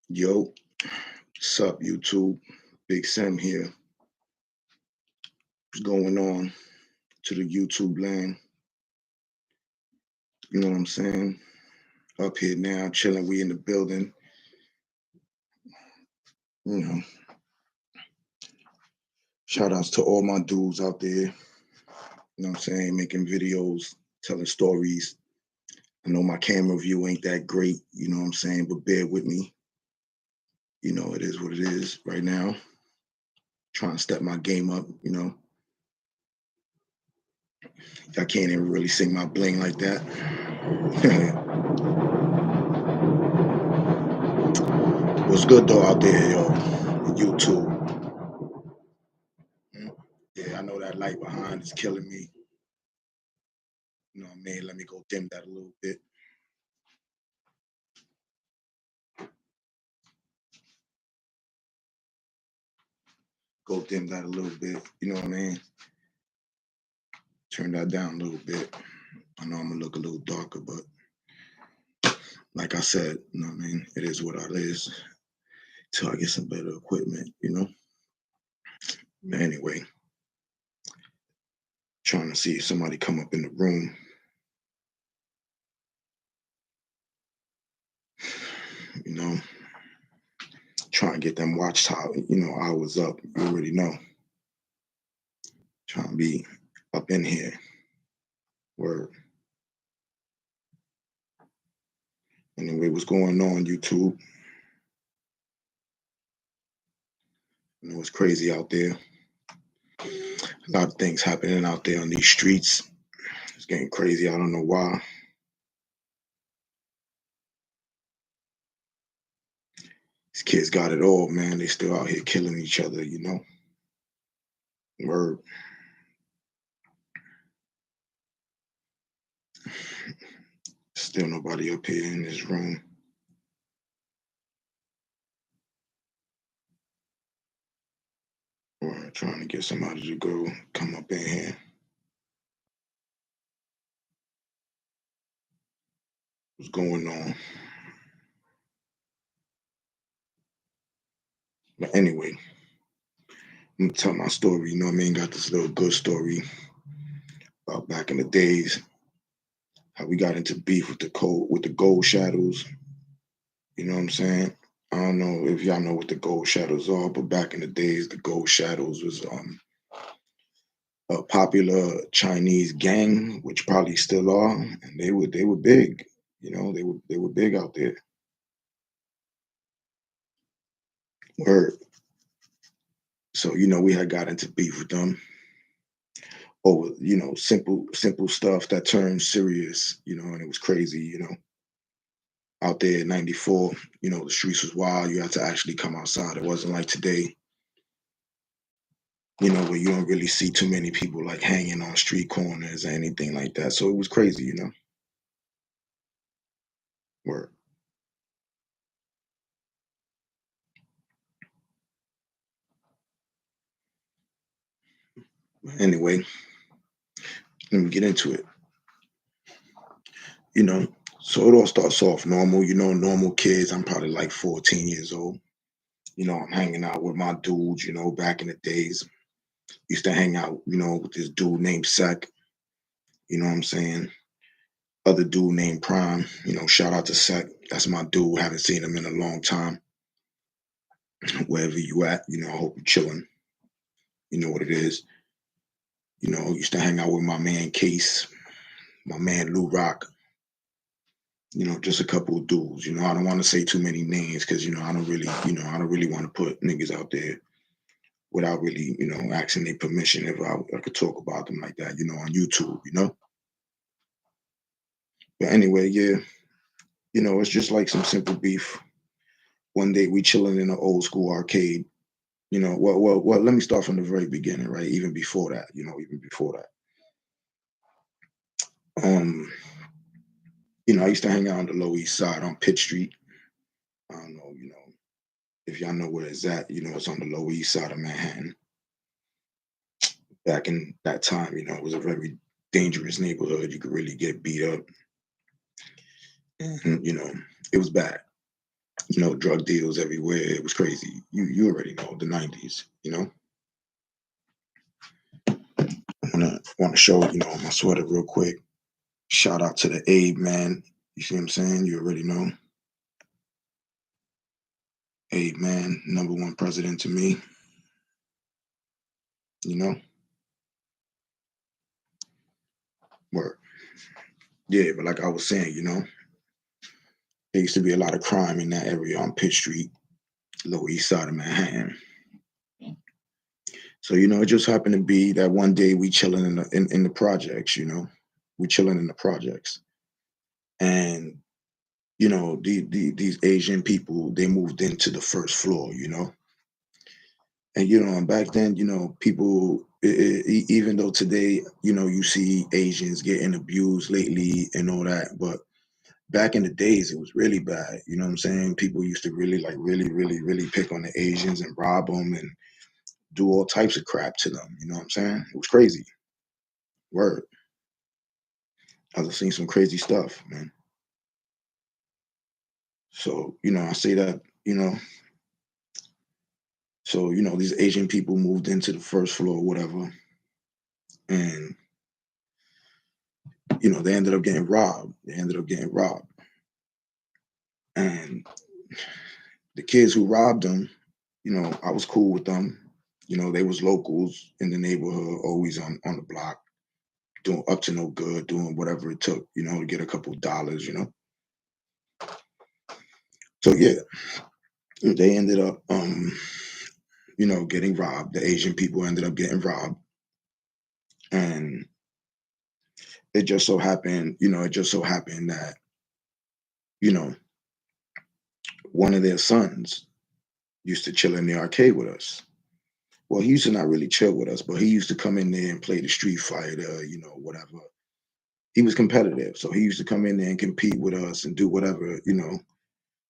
Yo, what's up, YouTube? Big Sam here. What's going on to the YouTube land? You know what I'm saying? Up here now, chilling. We in the building. You know, shout outs to all my dudes out there. You know what I'm saying? Making videos, telling stories. I know my camera view ain't that great. You know what I'm saying? But bear with me. You know, it is what it is right now. Trying to step my game up. I can't even really sing my bling like that. What's good though out there, yo? YouTube. Yeah, I know that light behind is killing me. You know what I mean? Let me go dim that a little bit. Go dim that a little bit. You know what I mean? Turn that down a little bit. I know I'm gonna look a little darker, but like I said, you know what I mean? It is what it is. Till I get some better equipment, you know? But anyway, trying to see if somebody come up in the room. You know, trying to get them watch time, hours up. You already know. Trying to be up in here. Word. Anyway, what's going on, YouTube? You know, it's crazy out there. A lot of things happening out there on these streets. It's getting crazy. I don't know why. These kids got it all, man. They still out here killing each other, you know? Word. Still nobody up here in this room. Or trying to get somebody to go come up in here. What's going on? But anyway, I'm gonna tell my story, you know what I mean? Got this little good story about back in the days, how we got into beef with the Goldshadows. You know what I'm saying? I don't know if y'all know what the Goldshadows are, but back in the days, the Goldshadows was a popular Chinese gang, which probably still are, and they were big. You know, they were big out there. Word. So we had got into beef with them over simple stuff that turned serious. And it was crazy. Out there in '94, the streets was wild. You had to actually come outside. It wasn't like today. Where you don't really see too many people like hanging on street corners or anything like that. So it was crazy. Word. Anyway, let me get into it. you know. So it all starts off normal, normal kids. I'm probably like 14 years old. I'm hanging out with my dudes, back in the days. Used to hang out, with this dude named Sec, you know what I'm saying? Other dude named Prime, shout out to Sec. That's my dude. Haven't seen him in a long time. Wherever you at, I hope you're chilling. You know what it is. Used to hang out with my man Case, my man Lou Rock, just a couple of dudes. I don't want to say too many names because I don't really want to put niggas out there without really, asking their permission if I could talk about them like that, on YouTube. But anyway, yeah, it's just like some simple beef. One day we chilling in an old school arcade. Well, let me start from the very beginning, right? Even before that, even before that. I used to hang out on the Lower East Side on Pitt Street. I don't know, if y'all know where it's at, it's on the Lower East Side of Manhattan. Back in that time, it was a very dangerous neighborhood. You could really get beat up. And, it was bad. drug deals everywhere. It was crazy. You already know the '90s. Want to show my sweater real quick. Shout out to the Abe man. You see what I'm saying? You already know. Abe man, number one president to me. You know, word. Yeah, but like I was saying, there used to be a lot of crime in that area on Pitt Street, Lower East Side of Manhattan. So it just happened to be that one day we chilling in the projects. We chilling in the projects, and these Asian people, they moved into the first floor. And and back then, people, even though today, you see Asians getting abused lately and all that, but back in the days, it was really bad. You know what I'm saying? People used to really, like, really, really, really pick on the Asians and rob them and do all types of crap to them. You know what I'm saying? It was crazy. Word. I've seen some crazy stuff, man. So, I say that, so, these Asian people moved into the first floor, whatever, and, they ended up getting robbed. They ended up getting robbed. And the kids who robbed them, I was cool with them. They was locals in the neighborhood, always on the block, doing up to no good, doing whatever it took, to get a couple of dollars. So yeah, they ended up getting robbed. The Asian people ended up getting robbed. And it just so happened that, you know, one of their sons used to chill in the arcade with us. Well, he used to not really chill with us, but he used to come in there and play the Street Fighter, whatever. He was competitive, so he used to come in there and compete with us and do whatever,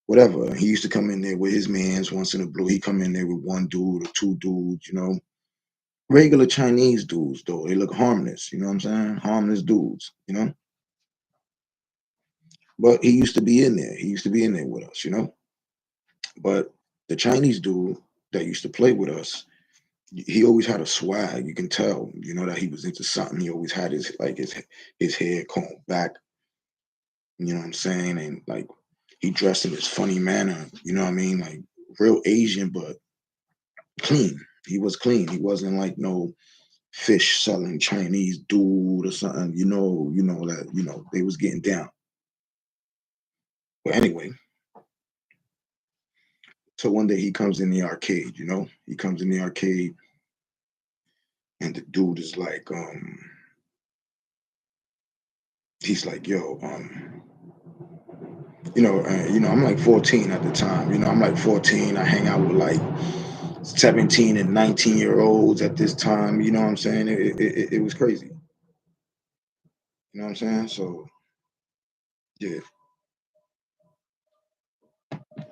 whatever. He used to come in there with his mans once in a blue. He come in there with one dude or two dudes, regular Chinese dudes though. They look harmless, you know what I'm saying? Harmless dudes. But he used to be in there. He used to be in there with us. But the Chinese dude that used to play with us, he always had a swag. You can tell, that he was into something. He always had his hair combed back. You know what I'm saying? And like he dressed in this funny manner. You know what I mean? Like real Asian, but clean. He was clean. He wasn't like no fish selling Chinese dude or something. That they was getting down. But anyway, so one day he comes in the arcade. He comes in the arcade, and the dude is like, he's like, yo, I'm like 14 at the time. I'm like 14. I hang out with like 17 and 19-year-olds at this time. You know what I'm saying? It was crazy. You know what I'm saying? So yeah.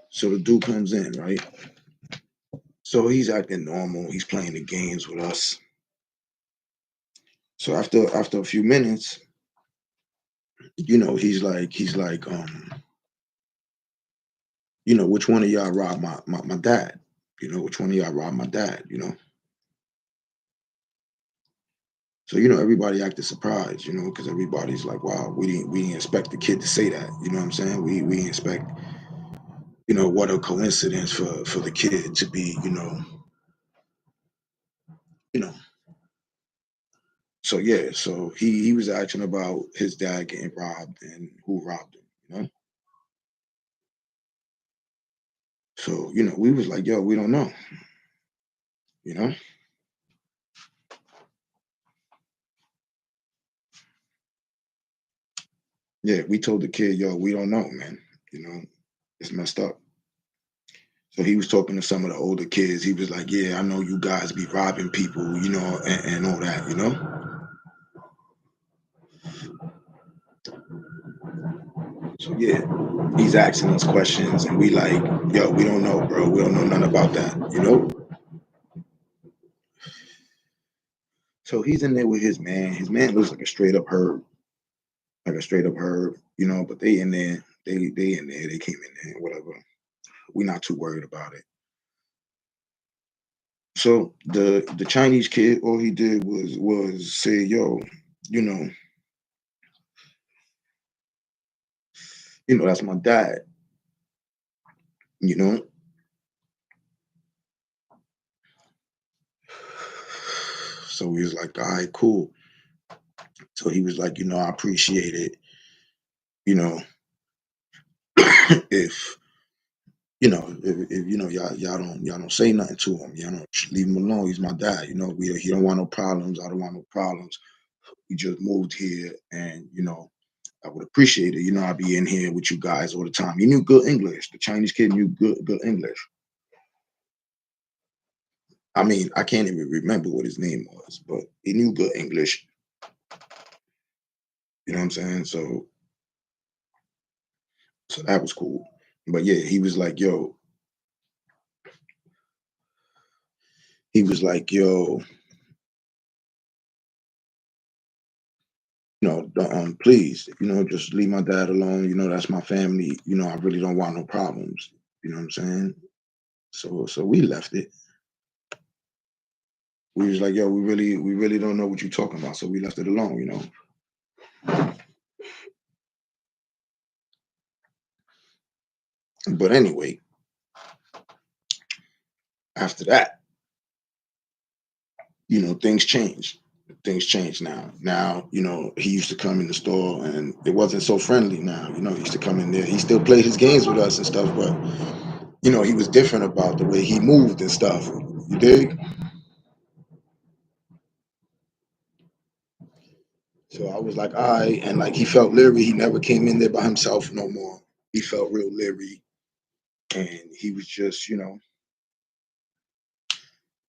So the dude comes in, right? So he's acting normal. He's playing the games with us. So after a few minutes, he's like, which one of y'all robbed my dad? Which one of y'all robbed my dad? So everybody acted surprised, because everybody's like, wow, we didn't expect the kid to say that. You know what I'm saying? We didn't expect, what a coincidence for the kid to be, you know. So yeah, so he was asking about his dad getting robbed and who robbed him. So we was like, yo, we don't know. You know. Yeah, we told the kid, yo, we don't know, man. It's messed up. So he was talking to some of the older kids. He was like, yeah, I know you guys be robbing people, and all that. So yeah, he's asking us questions, and we like, yo, we don't know, bro. We don't know nothing about that. So he's in there with his man. His man looks like a straight up herb, like a straight up herb. But they in there, they in there, they came in there, whatever. We're not too worried about it. So the Chinese kid, all he did was say, "Yo, you know, that's my dad." You know, so he was like, "All right, cool." So he was like, "I appreciate it. You know, if if y'all don't say nothing to him. Just leave him alone. He's my dad. He don't want no problems. I don't want no problems. We just moved here, and I would appreciate it. I'd be in here with you guys all the time." He knew good English. The Chinese kid knew good English. I mean, I can't even remember what his name was, but he knew good English. You know what I'm saying? So that was cool. But yeah, he was like, "Yo," he was like, "Yo, please, just leave my dad alone. That's my family. I really don't want no problems." You know what I'm saying? So we left it. We was like, "Yo, we really don't know what you're talking about." So we left it alone. But anyway, after that, things changed. Things changed now. Now, he used to come in the store and it wasn't so friendly now. He used to come in there. He still played his games with us and stuff, but he was different about the way he moved and stuff. You dig? So I was like, all right. And like he felt leery. He never came in there by himself no more. He felt real leery. And he was just,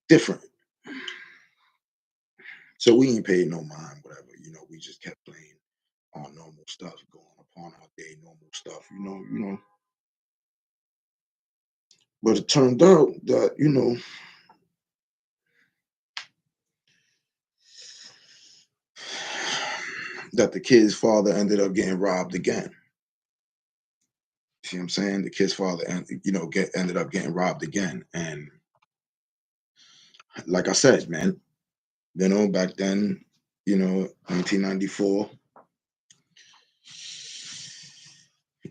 different. So we ain't paid no mind, whatever. We just kept playing our normal stuff, going upon our day, normal stuff, But it turned out that, that the kid's father ended up getting robbed again. See what I'm saying? The kid's father, ended up getting robbed again. And like I said, man, back then, 1994,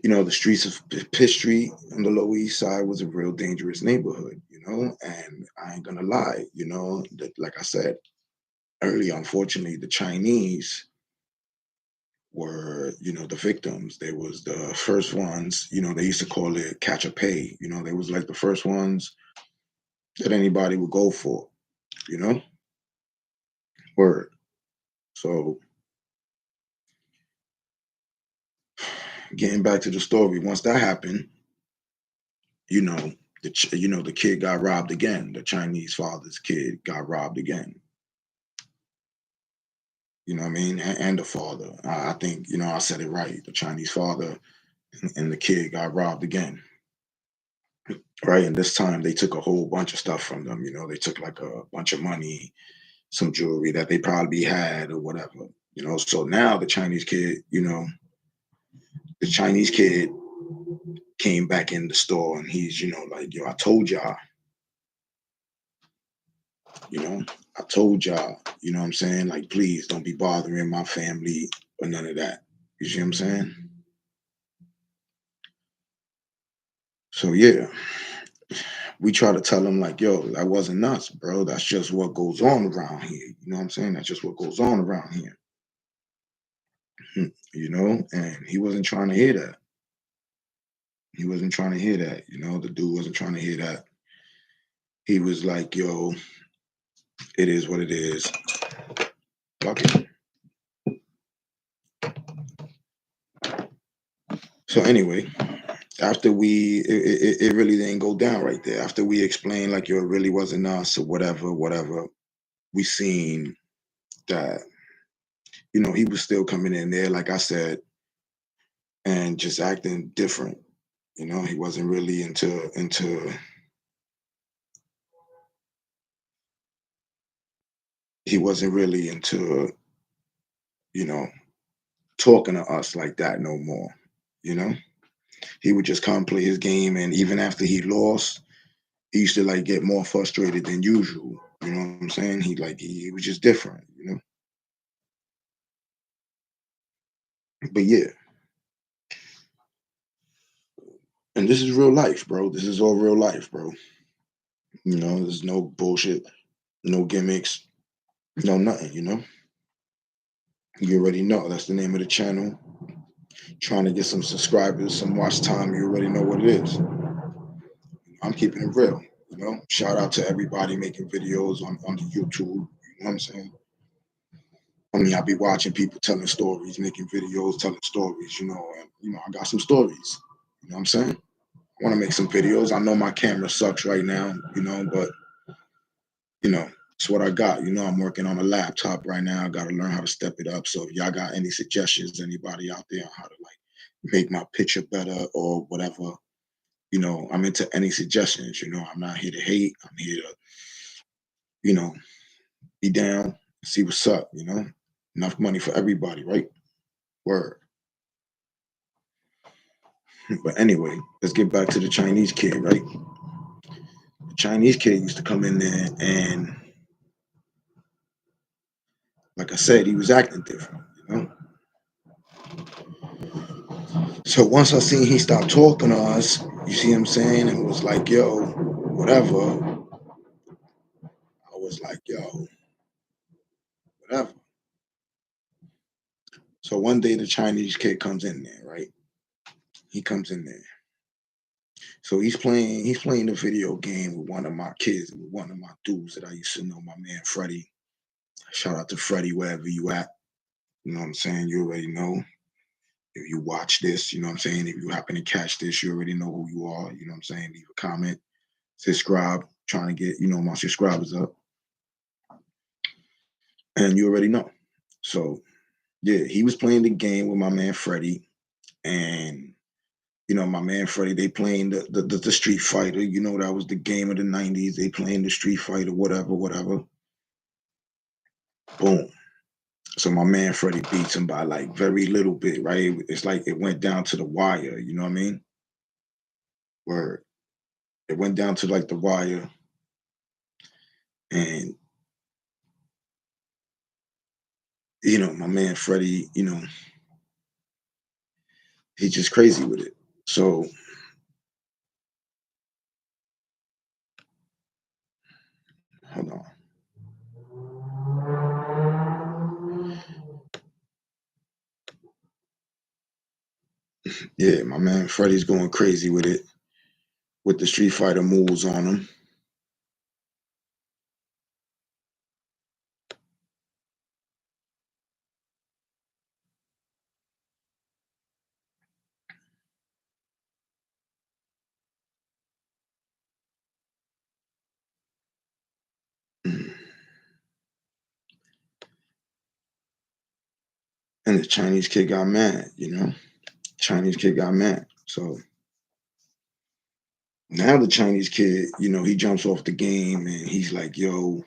the streets of Pitt Street on the Lower East Side was a real dangerous neighborhood, and I ain't gonna lie, that like I said earlier, unfortunately, the Chinese were, the victims. They was the first ones, they used to call it catch a pay. They was like the first ones that anybody would go for, you know? Word. So getting back to the story, once that happened, you know, the kid got robbed again. The Chinese father's kid got robbed again. You know what I mean? And the father. I think, I said it right. The Chinese father and the kid got robbed again. Right. And this time they took a whole bunch of stuff from them. They took like a bunch of money, some jewelry that they probably had or whatever. So now the Chinese kid came back in the store and he's, like, "Yo, I told y'all, you know, I told y'all, what I'm saying? Like, please don't be bothering my family or none of that." You see what I'm saying? So yeah, we try to tell him like, "Yo, that wasn't us, bro. That's just what goes on around here." You know what I'm saying? That's just what goes on around here. And he wasn't trying to hear that. He wasn't trying to hear that. The dude wasn't trying to hear that. He was like, "Yo, it is what it is. Fuck it." So anyway, after it really didn't go down right there. After we explained like, "Yo, it really wasn't us," or whatever, we seen that, he was still coming in there, like I said, and just acting different. He wasn't really into he wasn't really into, you know, talking to us like that no more, you know? He would just come play his game, and even after he lost, he used to like get more frustrated than usual. You know what I'm saying? He was just different, you know. But yeah, and this is real life, bro. This is all real life, bro. You know, there's no bullshit, no gimmicks, no nothing. You know, you already know that's the name of the channel. Trying to get some subscribers, some watch time. You already know what it is. I'm keeping it real. You know, shout out to everybody making videos on the YouTube. You know what I'm saying? I mean, I be watching people telling stories, making videos, telling stories. And I got some stories. You know what I'm saying? I want to make some videos. I know my camera sucks right now. But it's what I got. I'm working on a laptop right now. I got to learn how to step it up. So if y'all got any suggestions, anybody out there on how to like make my picture better or whatever, I'm into any suggestions. I'm not here to hate. I'm here to, you know, be down, see what's up. Enough money for everybody, right? Word. But anyway, let's get back to the Chinese kid, right? The Chinese kid used to come in there and, like I said, he was acting different. So once I seen he stopped talking to us, you see what I'm saying, and was like, yo, whatever, I was like, yo, whatever. So one day the Chinese kid comes in there, right? He comes in there. So he's playing the video game with one of my kids, with one of my dudes that I used to know, my man Freddie. Shout out to Freddie, wherever you at. You know what I'm saying? You already know. If you watch this, you know what I'm saying? If you happen to catch this, you already know who you are. You know what I'm saying? Leave a comment, subscribe, trying to get, my subscribers up. And you already know. So yeah, he was playing the game with my man Freddie. And my man Freddie, they playing the Street Fighter. That was the game of the 90s. They playing the Street Fighter, whatever, whatever. Boom. So my man Freddie beats him by like very little bit, right? It's like it went down to the wire, you know what I mean? Where it went down to like the wire, and my man Freddie, he's just crazy with it. So hold on. Yeah, my man Freddie's going crazy with it, with the Street Fighter moves on him. And the Chinese kid got mad. Chinese kid got mad. So now the Chinese kid, he jumps off the game and he's like, yo,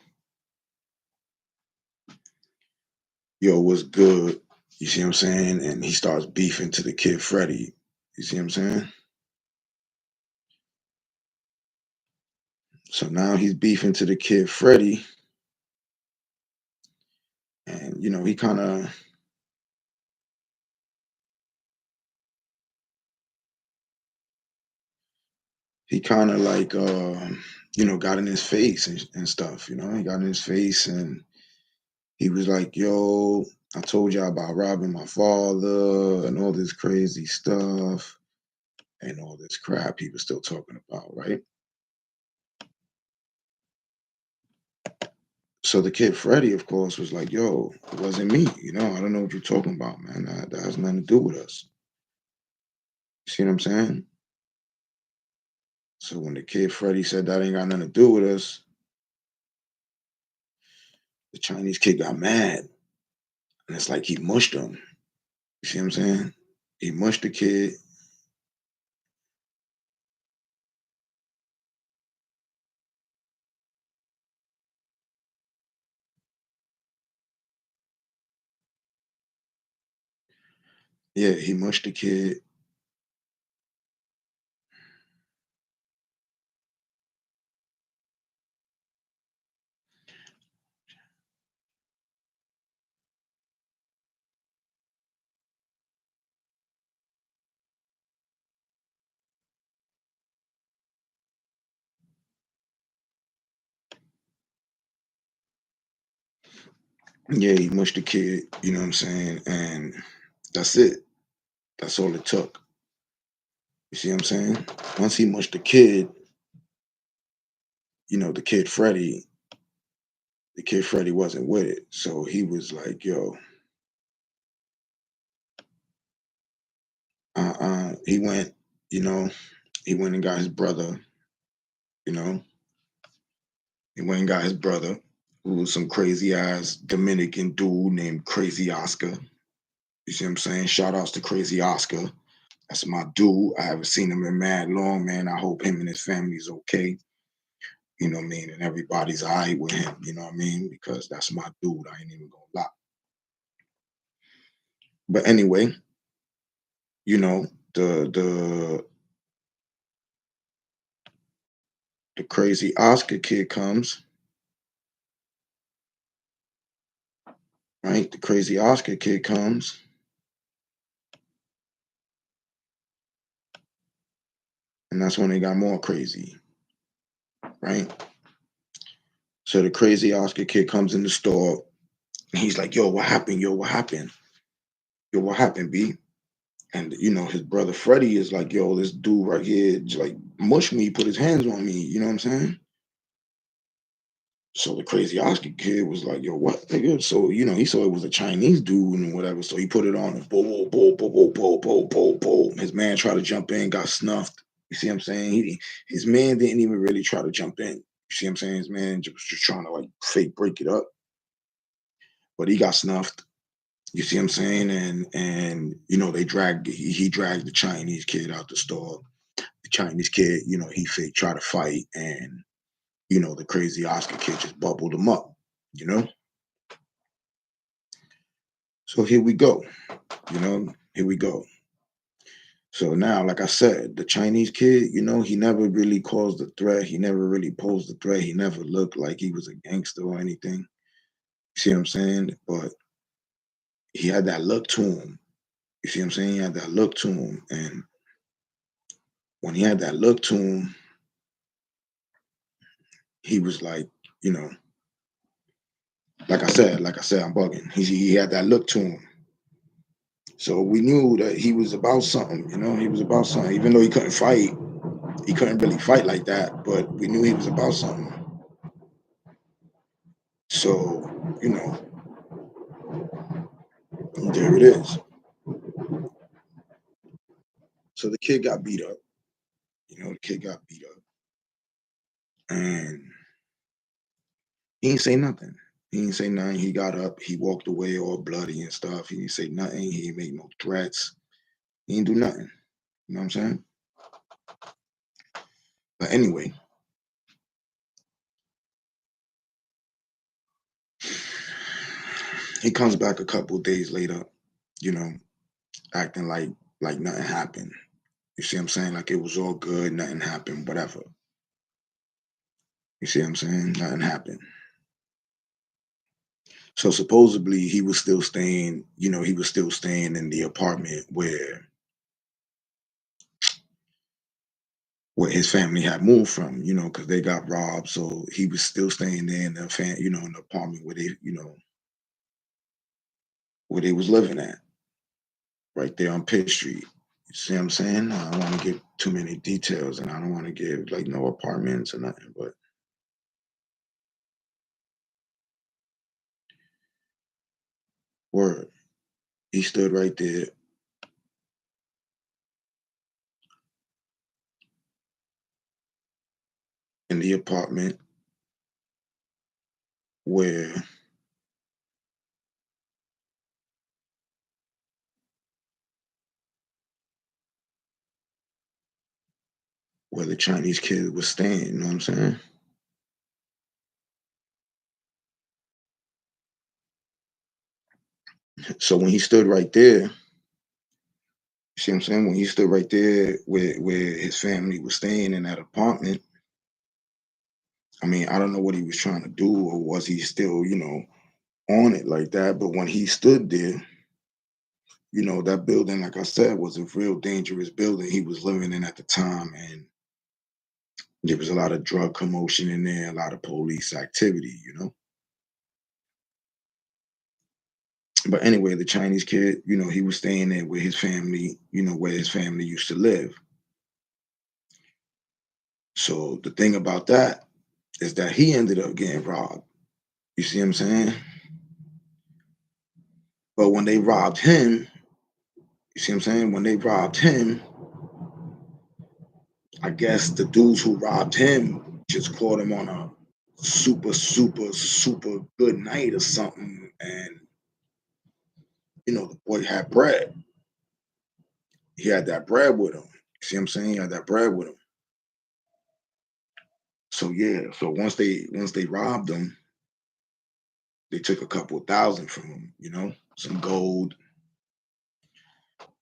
what's good? You see what I'm saying? And he starts beefing to the kid Freddie. You see what I'm saying? So now he's beefing to the kid Freddie. And he kind of like got in his face and stuff. He got in his face and he was like, yo, I told y'all about robbing my father and all this crazy stuff and all this crap he was still talking about, right? So the kid Freddie, of course, was like, yo, it wasn't me. I don't know what you're talking about, man. That has nothing to do with us. See what I'm saying? So when the kid Freddie said that ain't got nothing to do with us, the Chinese kid got mad. And it's like he mushed him. You see what I'm saying? He mushed the kid. Yeah, he mushed the kid. Yeah, he mushed the kid, you know what I'm saying? And that's it. That's all it took. You see what I'm saying? Once he mushed the kid, the kid Freddie, wasn't with it. So he was like, yo, he went, you know, he went and got his brother, you know, he went and got his brother, who was some crazy ass Dominican dude named Crazy Oscar. You see what I'm saying? Shout outs to Crazy Oscar. That's my dude. I haven't seen him in mad long, man. I hope him and his family's okay. You know what I mean? And everybody's all right with him, you know what I mean? Because that's my dude. I ain't even gonna lie. But anyway, you know, the crazy Oscar kid comes, right? The crazy Oscar kid comes, and that's when they got more crazy, right? So the crazy Oscar kid comes in the store, and he's like, "Yo, what happened? Yo, what happened? Yo, what happened, B?" And his brother Freddie is like, "Yo, this dude right here, just like mush me, put his hands on me." You know what I'm saying? So the crazy Oscar kid was like, "Yo, what, nigga?" So he saw it was a Chinese dude and whatever. So he put it on. And boom, boom, boom, boom, boom, boom, boom, boom. His man tried to jump in, got snuffed. You see what I'm saying? His man didn't even really try to jump in. You see what I'm saying? His man was just trying to like fake break it up, but he got snuffed. You see what I'm saying? And they dragged he dragged the Chinese kid out the store. The Chinese kid, he fake tried to fight, and the crazy Oscar kid just bubbled him up. You know. So here we go. Here we go. So now, like I said, the Chinese kid, he never really caused a threat. He never really posed a threat. He never looked like he was a gangster or anything. You see what I'm saying? But he had that look to him. You see what I'm saying? He had that look to him. And when he had that look to him, he was like, you know, like I said, I'm bugging. He had that look to him. So we knew that he was about something, he was about something. Even though he couldn't fight, he couldn't really fight like that, but we knew he was about something. So, there it is. So the kid got beat up. The kid got beat up. And he didn't say nothing. He didn't say nothing. He got up. He walked away all bloody and stuff. He didn't say nothing. He didn't make no threats. He didn't do nothing. You know what I'm saying? But anyway, he comes back a couple of days later, you know, acting like nothing happened. You see what I'm saying? Like it was all good, nothing happened, whatever. You see what I'm saying? Nothing happened. So supposedly he was still staying, he was still staying in the apartment where his family had moved from, because they got robbed. So he was still staying there in in the apartment where they was living at, right there on Pitt Street. You see what I'm saying? I don't want to give too many details, and I don't want to give like no apartments or nothing, but word. He stood right there in the apartment where the Chinese kid was staying, you know what I'm saying? So when he stood right there, you see what I'm saying? When he stood right there where his family was staying in that apartment, I mean, I don't know what he was trying to do, or was he still, on it like that? But when he stood there, that building, like I said, was a real dangerous building he was living in at the time. And there was a lot of drug commotion in there, a lot of police activity. But anyway, the Chinese kid, he was staying there with his family, where his family used to live. So the thing about that is that he ended up getting robbed. You see what I'm saying? But when they robbed him, you see what I'm saying? When they robbed him, I guess the dudes who robbed him just caught him on a super, super, super good night or something. And, the boy had bread. He had that bread with him. You see what I'm saying? He had that bread with him. So yeah, so once they robbed him, they took a couple of thousand from him, some gold.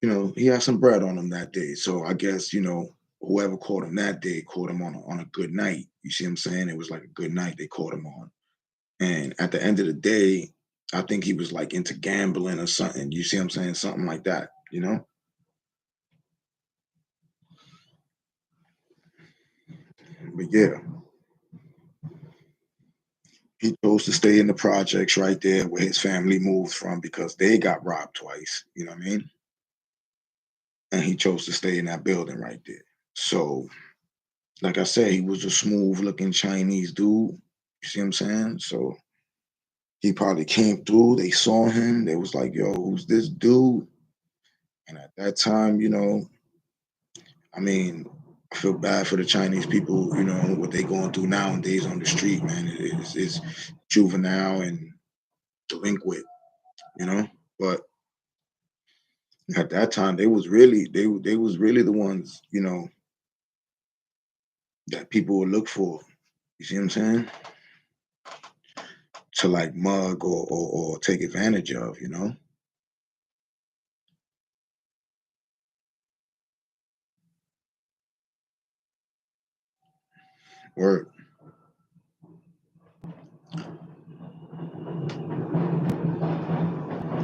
He had some bread on him that day. So I guess, whoever caught him that day caught him on a good night. You see what I'm saying? It was like a good night they caught him on. And at the end of the day, I think he was like into gambling or something. You see what I'm saying? Something like that. But yeah, he chose to stay in the projects right there where his family moved from because they got robbed twice. You know what I mean? And he chose to stay in that building right there. So, like I said, he was a smooth looking Chinese dude. You see what I'm saying? So he probably came through. They saw him. They was like, "Yo, who's this dude?" And at that time, I mean, I feel bad for the Chinese people. What they going through nowadays on the street, man. It's juvenile and delinquent. You know, but at that time, they was really the ones. That people would look for. You see what I'm saying? To like mug or take advantage of. Word.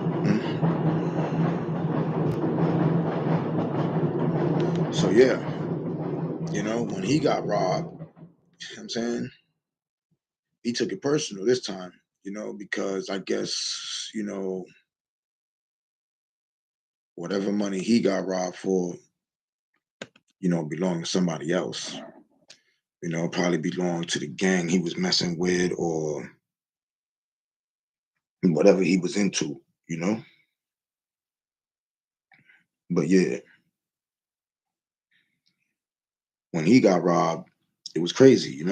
Mm. So yeah, when he got robbed, you know what I'm saying, he took it personal this time, because I guess, whatever money he got robbed for, belonged to somebody else. Probably belonged to the gang he was messing with or whatever he was into, you know. But yeah, when he got robbed, it was crazy.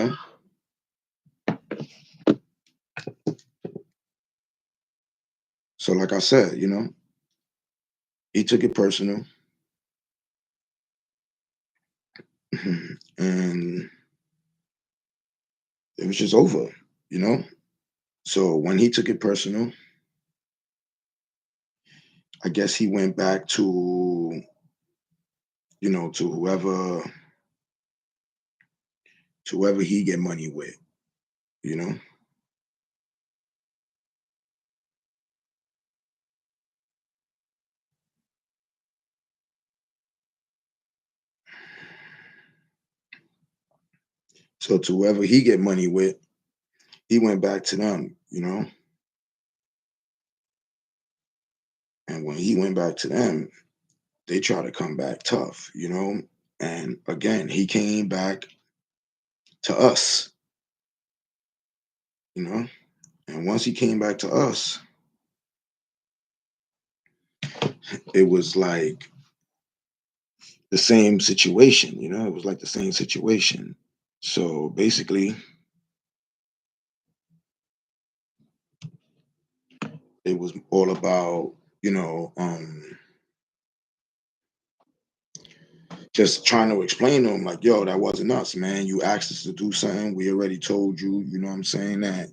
So like I said, he took it personal. And it was just over, you know. So when he took it personal, I guess he went back to whoever he get money with, you know. So to whoever he get money with, he went back to them. And when he went back to them, they try to come back tough. And again, he came back to us. And once he came back to us, it was like the same situation. It was like the same situation. So basically, it was all about, just trying to explain to him, like, yo, that wasn't us, man. You asked us to do something. We already told you, you know what I'm saying, that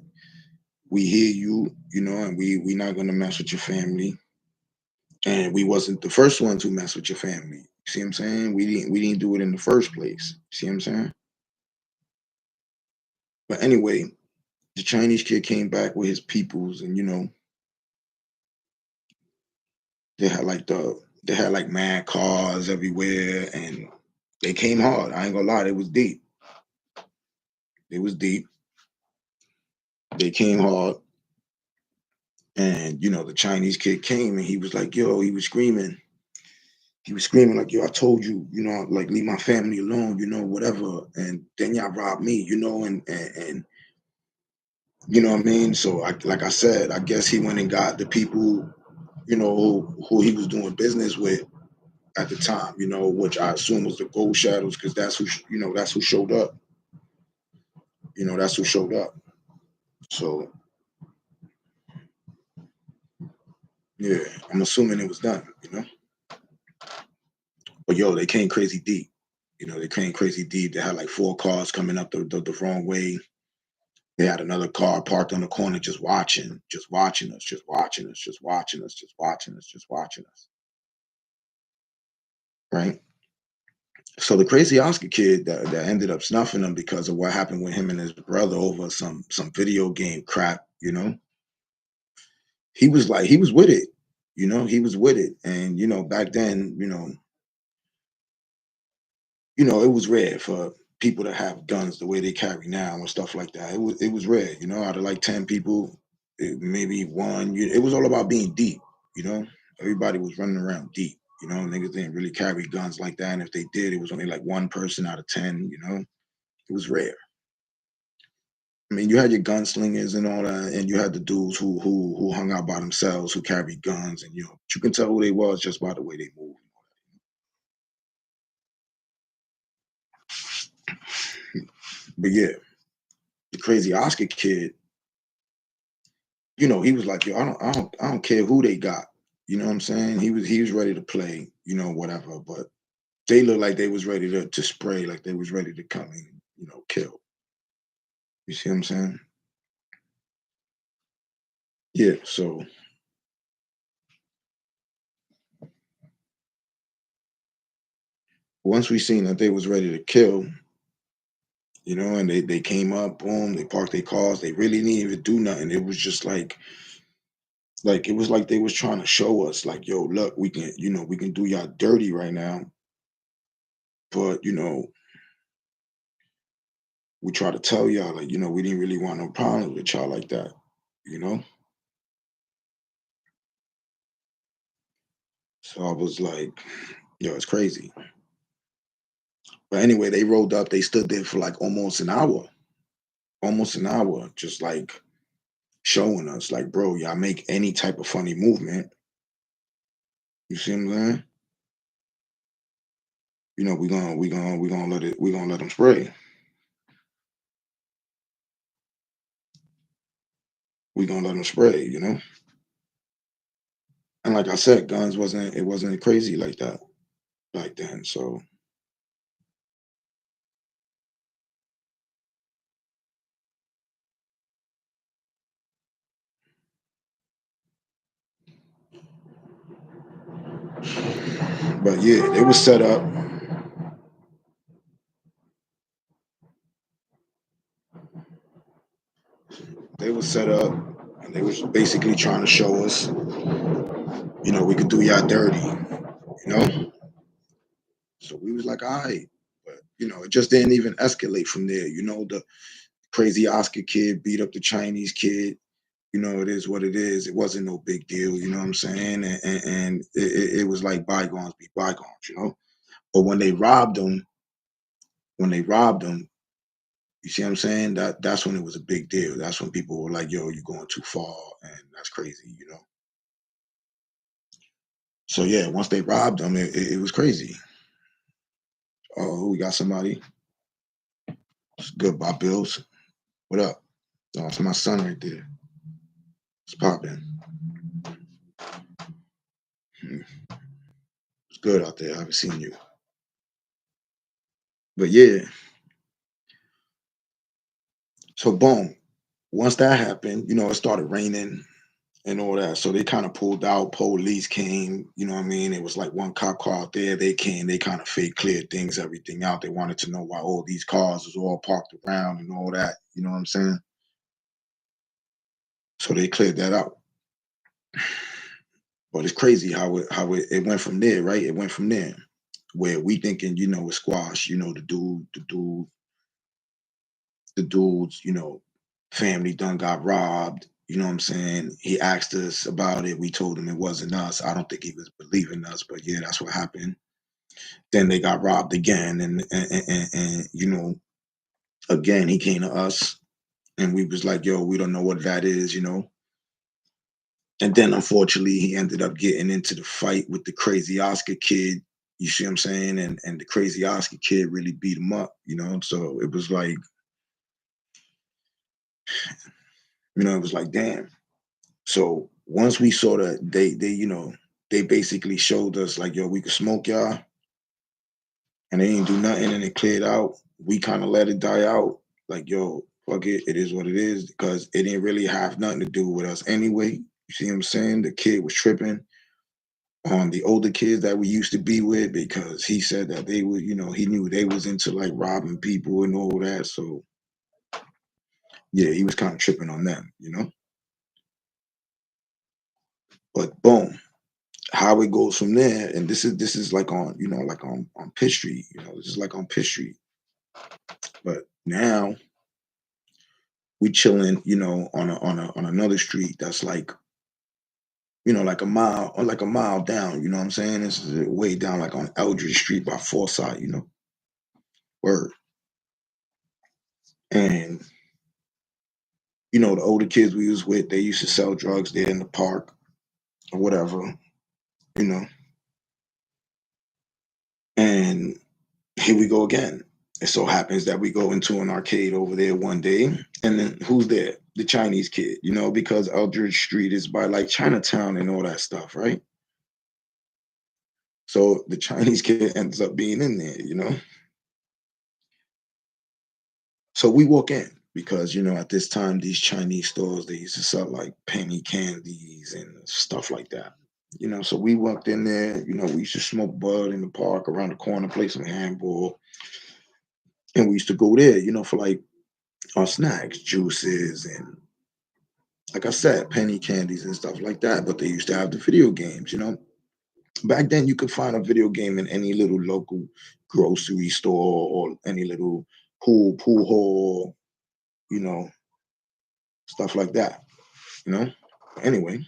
we hear you, and we not gonna mess with your family. And we wasn't the first ones who messed with your family. You see what I'm saying? We didn't do it in the first place. See what I'm saying? But anyway, the Chinese kid came back with his peoples, and they had like mad cars everywhere, and they came hard. I ain't gonna lie, it was deep. It was deep. They came hard, And the Chinese kid came and he was like, yo, he was screaming. He was screaming like, yo, I told you, like leave my family alone, whatever. And then y'all robbed me, and you know what I mean? So like I said, I guess he went and got the people, who he was doing business with at the time, which I assume was the Gold Shadows, because that's who showed up. That's who showed up. So yeah, I'm assuming it was done, But yo, they came crazy deep. They came crazy deep. They had like four cars coming up the wrong way. They had another car parked on the corner just watching us, just watching us, just watching us, just watching us, just watching us. Right. So the crazy Oscar kid that ended up snuffing him because of what happened with him and his brother over some video game crap, he was like, he was with it. He was with it. And back then, it was rare for people to have guns the way they carry now and stuff like that. It was rare, out of like 10 people, maybe one. It was all about being deep, you know. Everybody was running around deep, Niggas didn't really carry guns like that, and if they did, it was only like one person out of 10, It was rare. I mean, you had your gunslingers and all that, and you had the dudes who hung out by themselves, who carried guns, and you can tell who they was just by the way they moved. But yeah, the crazy Oscar kid, he was like, yo, I don't care who they got. You know what I'm saying? He was ready to play, whatever. But they looked like they was ready to spray, like they was ready to come and, kill. You see what I'm saying? Yeah. So once we seen that they was ready to kill, and they came up, boom, they parked their cars. They really didn't even do nothing. It was just like it was like they was trying to show us, like, yo, look, we can do y'all dirty right now, but we try to tell y'all, like, we didn't really want no problems with y'all like that, you know? So I was like, yo, it's crazy. But anyway, they rolled up, they stood there for like almost an hour, just like showing us, like, bro, y'all make any type of funny movement. You see what I'm saying? We gonna let them spray. We gonna let them spray, And like I said, guns wasn't crazy like that back then. So, but yeah, they was set up. They was set up, and they was basically trying to show us, we could do y'all dirty, you know. So we was like, all right, but it just didn't even escalate from there. The crazy Oscar kid beat up the Chinese kid. It is what it is. It wasn't no big deal. You know what I'm saying? And it was like bygones be bygones. But when they robbed him, you see what I'm saying? That's when it was a big deal. That's when people were like, "Yo, you're going too far," and that's crazy. So yeah, once they robbed him, it was crazy. Oh, we got somebody. It's good, Bob Bills. What up? Oh, it's my son right there. It's popping. It's good out there. I haven't seen you. But yeah, so boom. Once that happened, it started raining and all that. So they kind of pulled out. Police came. You know what I mean? It was like one cop car out there. They came. They kind of fake cleared everything out. They wanted to know why all these cars was all parked around and all that. You know what I'm saying? So they cleared that out. But it's crazy how it went from there, right? It went from there where we thinking, it's squash. The dude's, family done got robbed. You know what I'm saying? He asked us about it. We told him it wasn't us. I don't think he was believing us, but yeah, that's what happened. Then they got robbed again, and you know, again he came to us, and we was like, "Yo, we don't know what that is," you know. And then unfortunately, he ended up getting into the fight with the crazy Oscar kid. You see what I'm saying? And the crazy Oscar kid really beat him up, you know. So it was like, you know, it was like, damn. So once we saw that they you know they basically showed us like, yo, we could smoke y'all, and they ain't do nothing, and it cleared out. We kind of let it die out. Like, yo, fuck it, it is what it is, because it didn't really have nothing to do with us anyway. You see what I'm saying? The kid was tripping on the older kids that we used to be with, because he said that they would, you know, he knew they was into like robbing people and all that. So yeah, he was kind of tripping on them, you know. But boom, how it goes from there, and this is like on, you know, like on Pitt Street, you know, this is like on Pitt Street. But now we chilling, you know, on another street that's like, you know, like a mile or like a mile down. You know what I'm saying? This is way down, like on Eldridge Street by Forsyth. You know, word. And you know, the older kids we was with, they used to sell drugs there in the park or whatever. You know, and here we go again. It so happens that we go into an arcade over there one day, and then who's there? The Chinese kid, you know, because Eldridge Street is by like Chinatown and all that stuff, right? So the Chinese kid ends up being in there, you know. So we walk in because, you know, at this time these Chinese stores, they used to sell like penny candies and stuff like that. You know, so we walked in there. You know, we used to smoke bud in the park around the corner, play some handball, and we used to go there, you know, for like our snacks, juices, and like I said, penny candies and stuff like that. But they used to have the video games, you know. Back then, you could find a video game in any little local grocery store or any little pool hall, you know, stuff like that, you know. Anyway,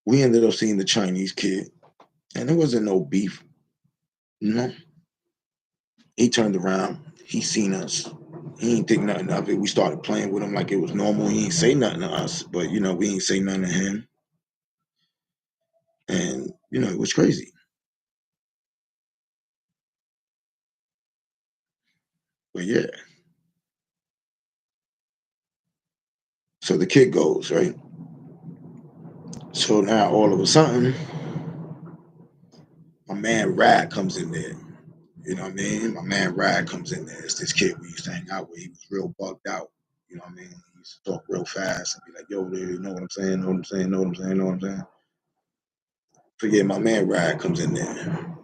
we ended up seeing the Chinese kid, and there wasn't no beef, you know. He turned around, he seen us. He ain't think nothing of it. We started playing with him like it was normal. He ain't say nothing to us, but you know, we ain't say nothing to him. And you know, it was crazy. But yeah, so the kid goes, right? So now all of a sudden, my man Rad comes in there. You know what I mean? My man Rad comes in there. It's this kid we used to hang out with. He was real bugged out. You know what I mean? He used to talk real fast and be like, yo, dude, you know what I'm saying? Know what I'm saying? Know what I'm saying? Know what I'm saying? So yeah, my man Rad comes in there.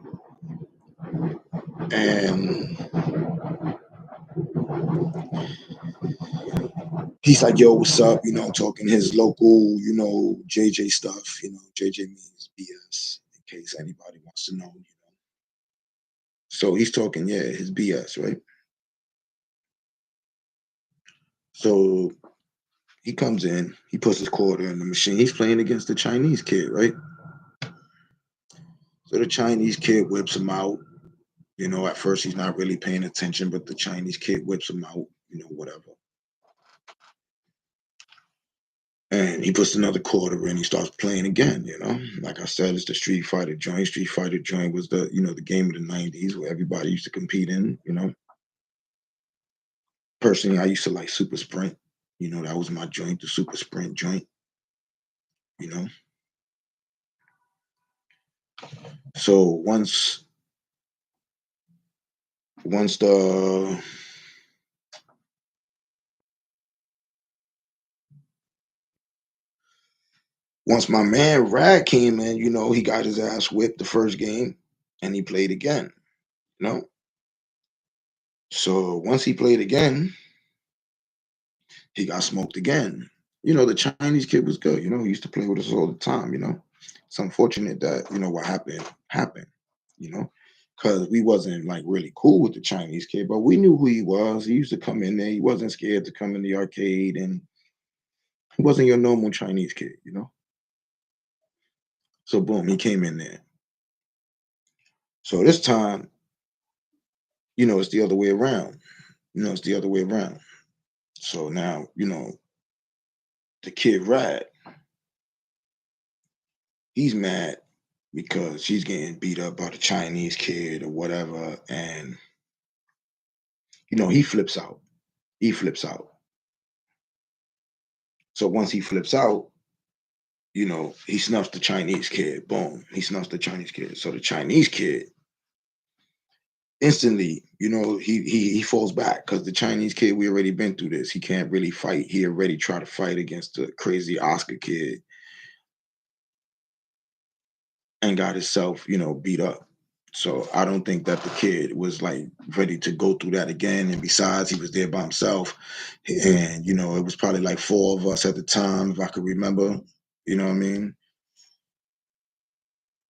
And he's like, yo, what's up? You know, talking his local, you know, JJ stuff. You know, JJ means BS, in case anybody wants to know, you know. So he's talking, yeah, his BS, right? So he comes in, he puts his quarter in the machine. He's playing against the Chinese kid, right? So the Chinese kid whips him out. You know, at first he's not really paying attention, but the Chinese kid whips him out, you know, whatever. And he puts another quarter in, he starts playing again, you know. Like I said, it's the Street Fighter joint. Street Fighter joint was the, you know, the game of the 90s where everybody used to compete in, you know. Personally, I used to like Super Sprint. You know, that was my joint, the Super Sprint joint, you know. So once the once my man Rad came in, you know, he got his ass whipped the first game and he played again, you know. So once he played again, he got smoked again. You know, the Chinese kid was good, you know, he used to play with us all the time, you know. It's unfortunate that, you know, what happened, you know. because we wasn't like really cool with the Chinese kid, but we knew who he was. He used to come in there. He wasn't scared to come in the arcade, and he wasn't your normal Chinese kid, you know. So boom, he came in there. So this time, it's the other way around. It's the other way around. So now, the kid Rad, he's mad because she's getting beat up by the Chinese kid or whatever, and he flips out. He flips out. So once he flips out, he snuffs the Chinese kid. Boom, he snuffs the Chinese kid. So the Chinese kid instantly, he falls back because the Chinese kid, we already been through this. He can't really fight. He already tried to fight against the crazy Oscar kid and got himself, beat up. So I don't think that the kid was like ready to go through that again. And besides, he was there by himself. And, it was probably like four of us at the time, if I could remember, you know what I mean?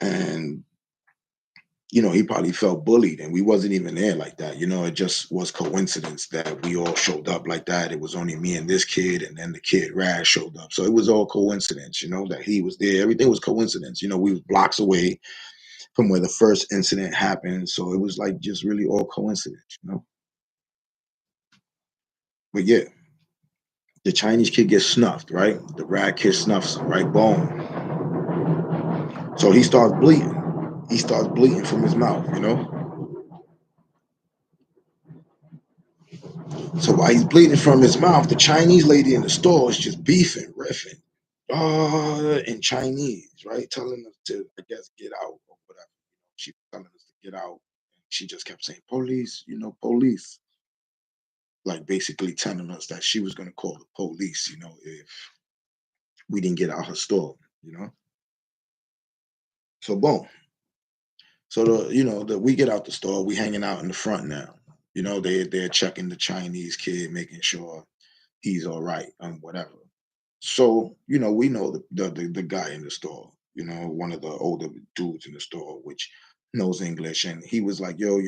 And, he probably felt bullied and we wasn't even there like that. It just was coincidence that we all showed up like that. It was only me and this kid, and then the kid Raz showed up. So it was all coincidence, that he was there. Everything was coincidence. We was blocks away from where the first incident happened. So it was like just really all coincidence. But yeah, the Chinese kid gets snuffed, right? The rad kid snuffs him, right? Boom. So he starts bleeding. He starts bleeding from his mouth. So while he's bleeding from his mouth, the Chinese lady in the store is just beefing, riffing, in Chinese, right? Telling us to, I guess, get out or whatever. She was telling us to get out. She just kept saying, police, police. Like basically telling us that she was going to call the police, if we didn't get out her store. So boom. So the we get out the store, we hanging out in the front now. They're checking the Chinese kid, making sure he's all right and whatever. So, we know the guy in the store, one of the older dudes in the store, which knows English. And he was like, yo,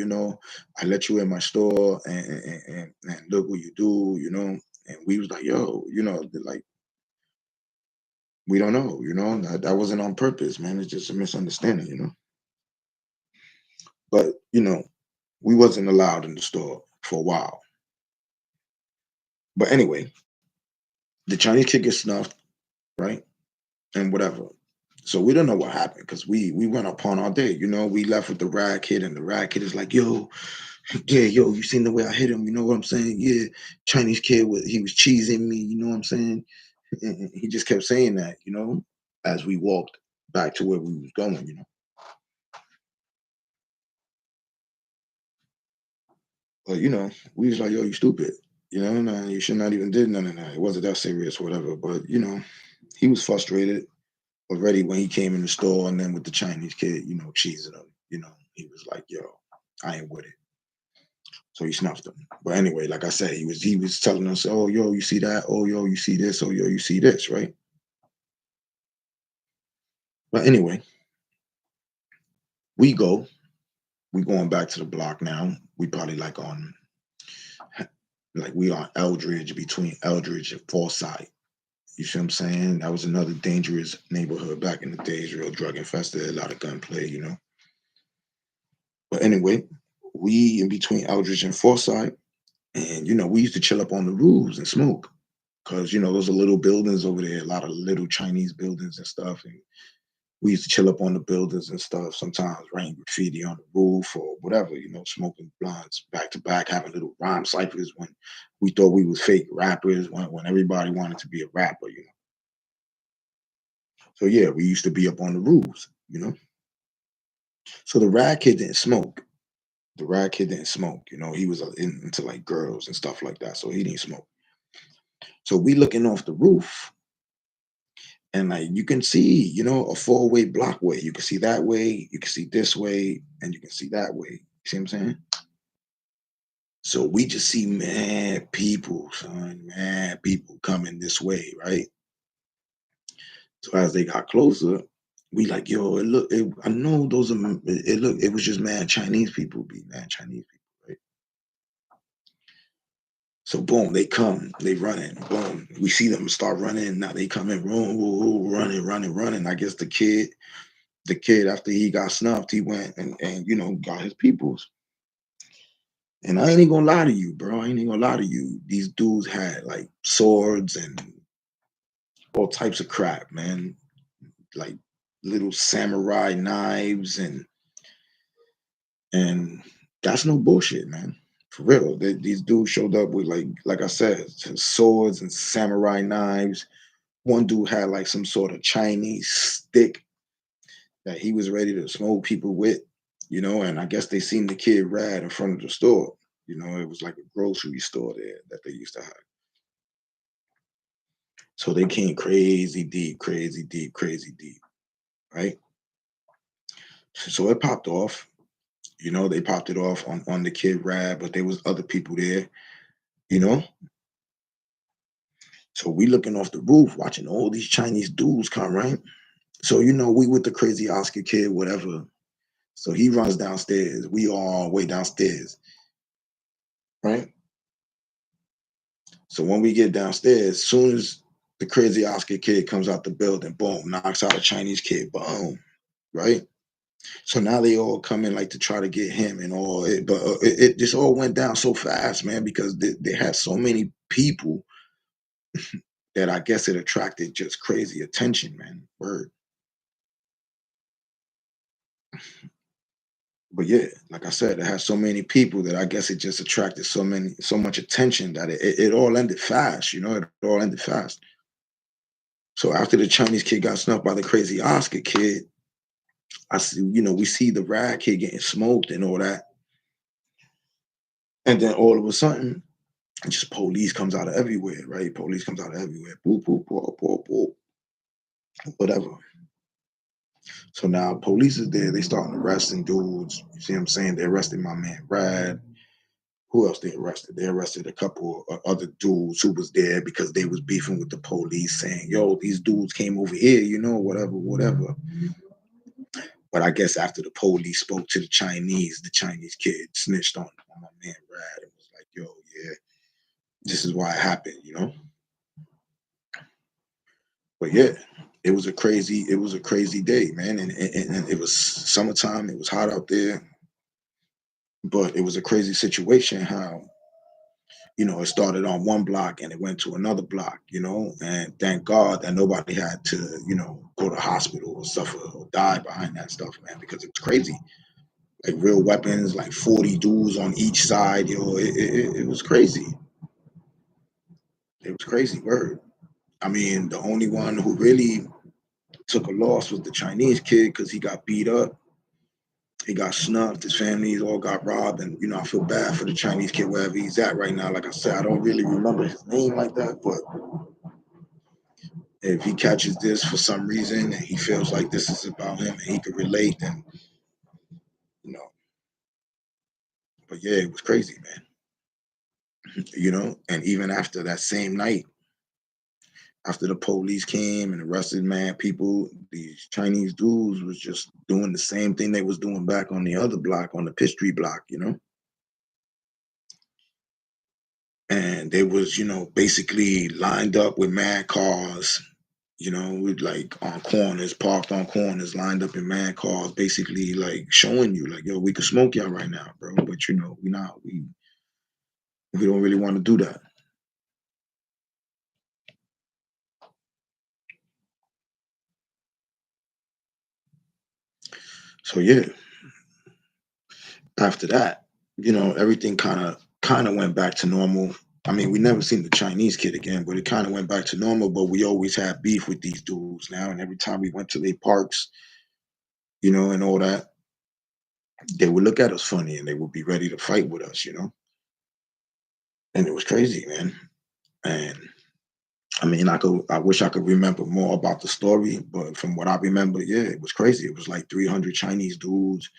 I let you in my store and look what you do. And we was like, yo, like, we don't know, that wasn't on purpose, man. It's just a misunderstanding. But, we wasn't allowed in the store for a while. But anyway, the Chinese kid gets snuffed, right? And whatever. So we don't know what happened because we went upon our day. We left with the rad kid, and the rad kid is like, yo, yeah, yo, you seen the way I hit him? You know what I'm saying? Yeah, Chinese kid, he was cheesing me. You know what I'm saying? And he just kept saying that, as we walked back to where we was going. But we was like, yo, you stupid. Nah, you should not even did none of that. It wasn't that serious, or whatever. But he was frustrated already when he came in the store, and then with the Chinese kid, cheesing him, he was like, yo, I ain't with it. So he snuffed him. But anyway, like I said, he was telling us, oh yo, you see that? Oh yo, you see this? Oh yo, you see this, right? But anyway, we go. We going back to the block now. We probably we on Eldridge, between Eldridge and Forsyth. You see what I'm saying? That was another dangerous neighborhood back in the days, real drug infested, a lot of gunplay. But anyway, we in between Eldridge and Forsyth, and we used to chill up on the roofs and smoke. Cause those are little buildings over there, a lot of little Chinese buildings and stuff. And we used to chill up on the buildings and stuff, sometimes writing graffiti on the roof or whatever, smoking blunts back to back, having little rhyme ciphers when we thought we was fake rappers, when everybody wanted to be a rapper. So yeah, we used to be up on the roofs. So the rad kid didn't smoke. The rad kid didn't smoke. He was into like girls and stuff like that. So he didn't smoke. So we looking off the roof, and like you can see, a four-way blockway. You can see that way, you can see this way, and you can see that way. You see what I'm saying? So we just see mad people, son, mad people coming this way, right? So as they got closer, We like, yo, I know those are, it was just mad Chinese people, be mad Chinese people, right? So boom, they come, they running, boom. We see them start running. Now they come in, running, running, running. I guess the kid after he got snuffed, he went and got his peoples. And I ain't even gonna lie to you, bro. I ain't even gonna lie to you. These dudes had like swords and all types of crap, man. Like little samurai knives and that's no bullshit, man. For real. These dudes showed up with like I said, swords and samurai knives. One dude had like some sort of Chinese stick that he was ready to smoke people with, and I guess they seen the kid rad in front of the store. It was like a grocery store there that they used to have. So they came crazy deep, crazy deep, crazy deep, right? So it popped off. They popped it off on the kid rad, but there was other people there, you know. So we looking off the roof, watching all these Chinese dudes come, right? So we with the crazy Oscar kid, whatever. So he runs downstairs. We all way downstairs, right? So when we get downstairs, soon as the crazy Oscar kid comes out the building, boom, knocks out a Chinese kid, boom, right? So now they all come in like to try to get him and all it, but it just all went down so fast, man, because they had so many people that I guess it attracted just crazy attention, man. Word. But yeah, like I said, it has so many people that I guess it just attracted so much attention that it all ended fast. It all ended fast. So after the Chinese kid got snuffed by the crazy Oscar kid, I see, we see the rad kid getting smoked and all that, and then all of a sudden, just police comes out of everywhere, right? Police comes out of everywhere, boop boop boop boop boop, whatever. So now police is there. They starting arresting dudes. You see what I'm saying? They arrested my man Brad. Who else they arrested? They arrested a couple of other dudes who was there because they was beefing with the police, saying, "Yo, these dudes came over here, whatever, whatever." But I guess after the police spoke to the Chinese kid snitched on my man Brad and was like, "Yo, yeah, this is why it happened." But yeah, it was a crazy day, man, and it was summertime. It was hot out there, but it was a crazy situation. How it started on one block and it went to another block, and thank God that nobody had to, go to hospital or suffer or die behind that stuff, man, because it's crazy. Like real weapons, like 40 dudes on each side, it was crazy. It was crazy, word. I mean, the only one who really took a loss was the Chinese kid because he got beat up. He got snuffed. His families all got robbed, and I feel bad for the Chinese kid wherever he's at right now. Like I said, I don't really remember his name like that, but if he catches this for some reason and he feels like this is about him and he can relate, then you know. But yeah, it was crazy, man. And even after that same night, after the police came and arrested mad people, these Chinese dudes was just doing the same thing they was doing back on the other block, on the Pitt Street block. And they was, basically lined up with mad cars, with like on corners, parked on corners, lined up in mad cars, basically like showing you, like, yo, we could smoke y'all right now, bro. But we don't really want to do that. So yeah, after that, everything kind of went back to normal. I mean, we never seen the Chinese kid again, but it kind of went back to normal. But we always had beef with these dudes now, and every time we went to their parks, and all that, they would look at us funny and they would be ready to fight with us. And it was crazy, man. And I mean, I wish I could remember more about the story, but from what I remember, yeah, it was crazy. It was like 300 Chinese dudes,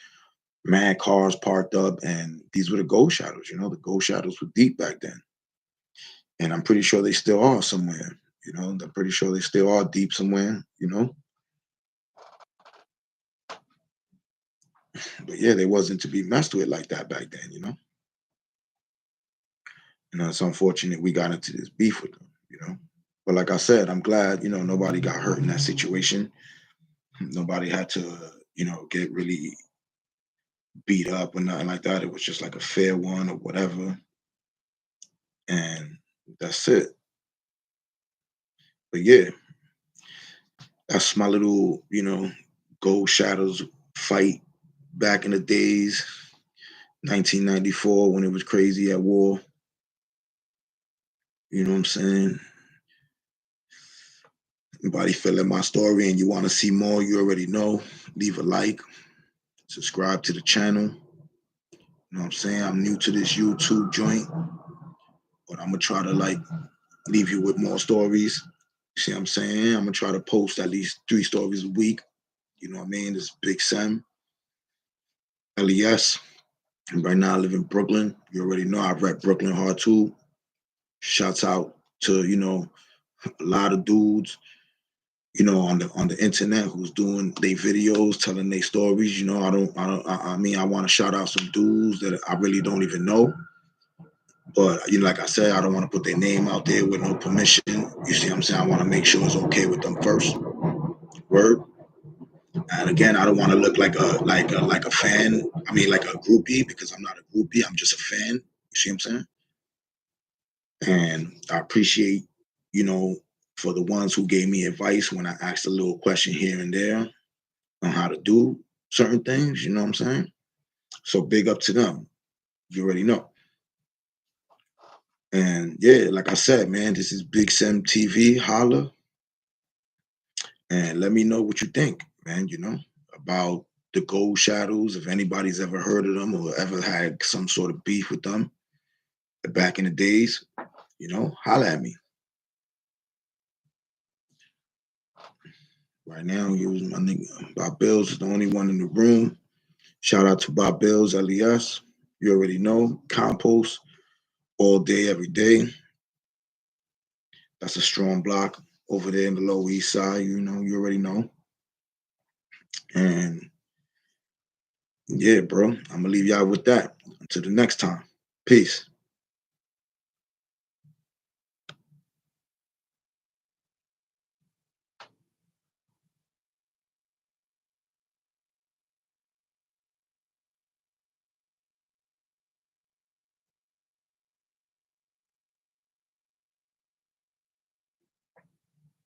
mad cars parked up, and these were the Goldshadows. The Goldshadows were deep back then, and I'm pretty sure they still are somewhere. I'm pretty sure they still are deep somewhere. But yeah, they wasn't to be messed with like that back then, you know. And it's unfortunate we got into this beef with them, you know. But like I said, I'm glad, nobody got hurt in that situation. Nobody had to, get really beat up or nothing like that. It was just like a fair one or whatever. And that's it. But yeah, that's my little, Gold Shadows fight back in the days, 1994 when it was crazy at war. You know what I'm saying? Anybody feeling my story and you want to see more, you already know. Leave a like, subscribe to the channel. You know what I'm saying? I'm new to this YouTube joint, but I'm gonna try to like leave you with more stories. You see what I'm saying? I'm gonna try to post at least 3 stories a week. You know what I mean? This is Big Sam, LES. And right now I live in Brooklyn. You already know I rep Brooklyn hard too. Shouts out to, a lot of dudes, on the internet who's doing their videos, telling their stories. I mean, I want to shout out some dudes that I really don't even know. But like I said, I don't want to put their name out there with no permission. You see what I'm saying? I want to make sure it's okay with them first. Word. And again, I don't want to look like a fan. I mean, like a groupie, because I'm not a groupie. I'm just a fan. You see what I'm saying? And I appreciate, you know, for the ones who gave me advice when I asked a little question here and there on how to do certain things. You know what I'm saying? So big up to them. You already know. And yeah, like I said, man, this is Big Sam TV. Holla. And let me know what you think, man, about the Goldshadows. If anybody's ever heard of them or ever had some sort of beef with them back in the days, holla at me. Right now, I'm using my nigga Bob Bills is the only one in the room. Shout out to Bob Bills, LES. You already know. Compost all day, every day. That's a strong block over there in the Lower East Side. You already know. And yeah, bro, I'm gonna leave y'all with that. Until the next time. Peace.